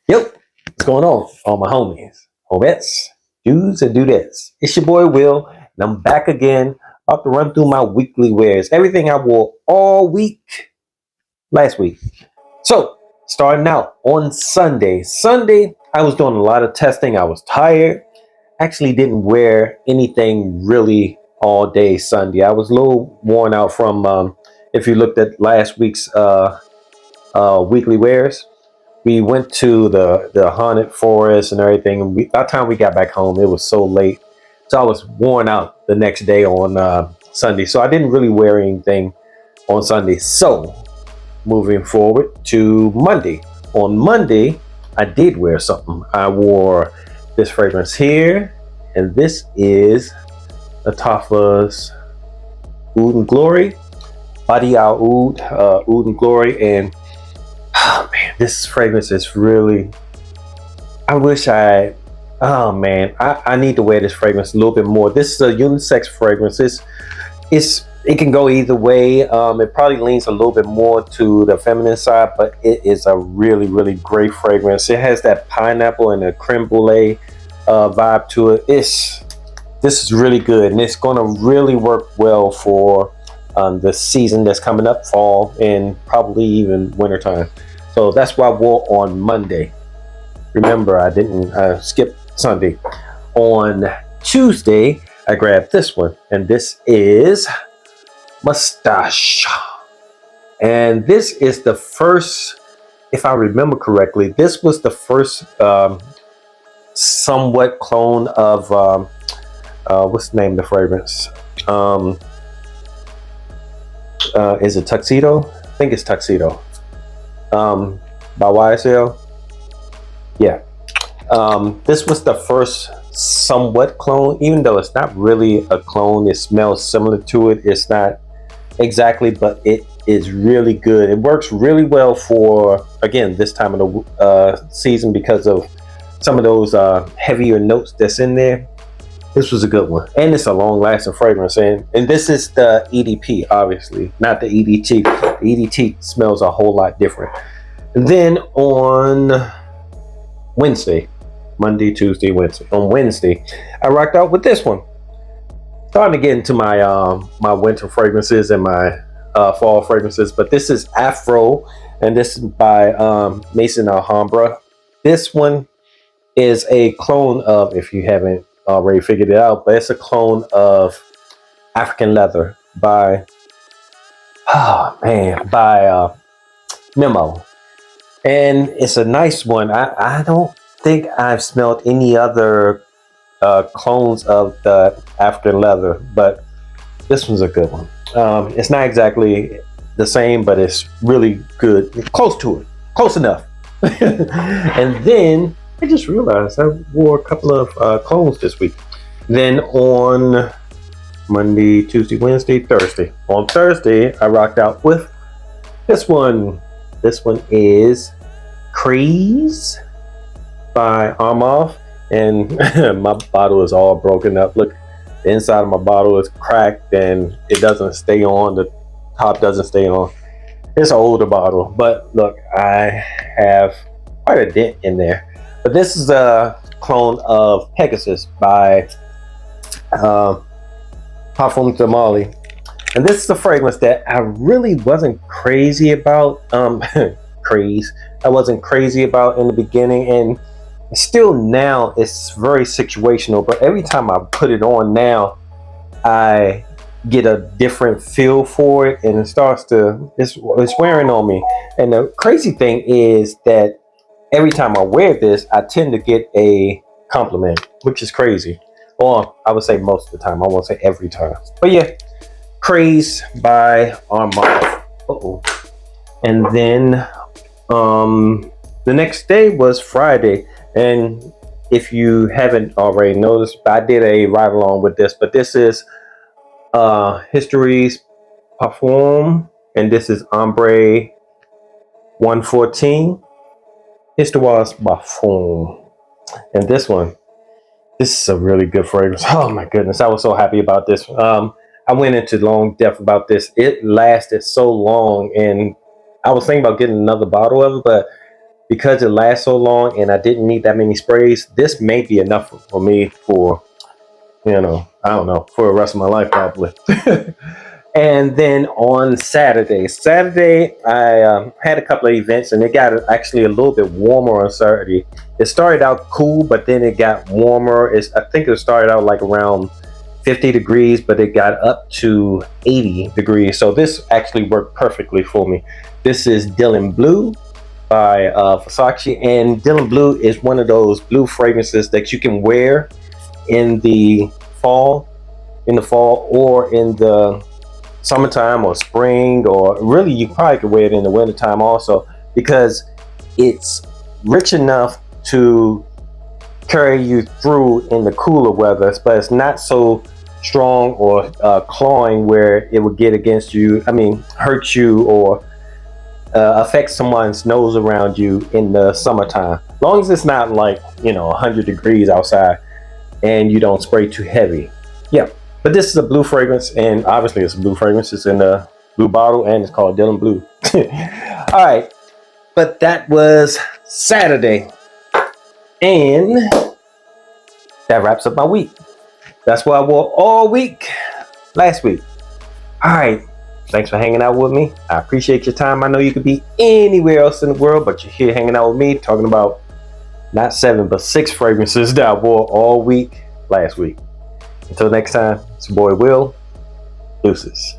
Yo, what's going on? All my homies, homettes, dudes and dudettes. It's your boy Will, and I'm back again, about to run through my weekly wears. Everything I wore all week, last week. So, starting out on Sunday. Sunday, I was doing a lot of testing. I was tired. Actually, didn't wear anything really all day Sunday. I was a little worn out from, if you looked at last week's weekly wears. We went to the haunted forest and everything. And by the time we got back home, it was so late, so I was worn out the next day on Sunday. So I didn't really wear anything on Sunday. So moving forward to Monday. On Monday, I did wear something. I wore this fragrance here, and this is Lattafa's Oud and Glory, Body Al Oud, Oud and Glory, and oh man, this fragrance is really. I wish I. Oh man, I need to wear this fragrance a little bit more. This is a unisex fragrance. It can go either way. It probably leans a little bit more to the feminine side, but it is a really great fragrance. It has that pineapple and a creme brulee vibe to it. This is really good, and it's going to really work well for the season that's coming up, fall and probably even wintertime. So that's what I wore on Monday. Remember, I didn't skip Sunday. On Tuesday, I grabbed this one, and this is Mustache. And this is the first, if I remember correctly, this was the first somewhat clone of, what's the name of the fragrance? Is it Tuxedo? I think it's Tuxedo. By YSL. Yeah. This was the first somewhat clone, even though it's not really a clone. It smells similar to it. It's not exactly, but it is really good. It works really well for, again, this time of the season because of some of those heavier notes that's in there. This was a good one, and it's a long-lasting fragrance. And this is the EDP, obviously, not the EDT. The EDT smells a whole lot different. And then on Wednesday, Monday, Tuesday, Wednesday. On Wednesday, I rocked out with this one. Starting to get into my my winter fragrances and my fall fragrances, but this is Afro, and this is by Maison Alhambra. This one is a clone of, if you haven't already figured it out, but it's a clone of African Leather by Memo, and it's a nice one. I don't think I've smelled any other clones of the African Leather, but this one's a good one. It's not exactly the same, but it's really good, close to it, close enough. And then I just realized I wore a couple of clones this week. Then on Monday, Tuesday, Wednesday, Thursday. On Thursday, I rocked out with this one. This one is Crease by Armaf, and my bottle is all broken up. Look, the inside of my bottle is cracked, and it doesn't stay on. The top doesn't stay on. It's an older bottle, but look, I have quite a dent in there. But this is a clone of Pegasus by Parfum de Mali. And this is a fragrance that I really wasn't crazy about. Craze. I wasn't crazy about in the beginning, and still now it's very situational. But every time I put it on now, I get a different feel for it, and it starts to it's wearing on me. And the crazy thing is that every time I wear this, I tend to get a compliment, which is crazy. Or I would say most of the time. I won't say every time. But yeah, Craze by Armand. And then the next day was Friday. And if you haven't already noticed, I did a ride along with this. But this is History's Parfum. And this is Ombre 114. Histoire Parfum. And this is a really good fragrance. Oh my goodness, I was so happy about this. I went into long depth about this. It lasted so long, and I was thinking about getting another bottle of it, but because it lasts so long and I didn't need that many sprays, this may be enough for me for, I don't know, for the rest of my life probably. And then on Saturday, I had a couple of events, and it got actually a little bit warmer on Saturday. It started out cool, but then it got warmer. I think it started out like around 50 degrees, but it got up to 80 degrees. So this actually worked perfectly for me. This is Dylan Blue by Versace, and Dylan Blue is one of those blue fragrances that you can wear in the fall, or in the summertime or spring, or really you probably could wear it in the wintertime also, because it's rich enough to carry you through in the cooler weather, but it's not so strong or clawing where it would get against you, hurt you, or affect someone's nose around you in the summertime. As long as it's not like 100 degrees outside and you don't spray too heavy. Yeah. But this is a blue fragrance, and obviously it's a blue fragrance. It's in a blue bottle, and it's called Dylan Blue. All right. But that was Saturday. And that wraps up my week. That's what I wore all week last week. All right. Thanks for hanging out with me. I appreciate your time. I know you could be anywhere else in the world, but you're here hanging out with me, talking about not 7, but 6 fragrances that I wore all week last week. Until next time, it's your boy Will. Deuces.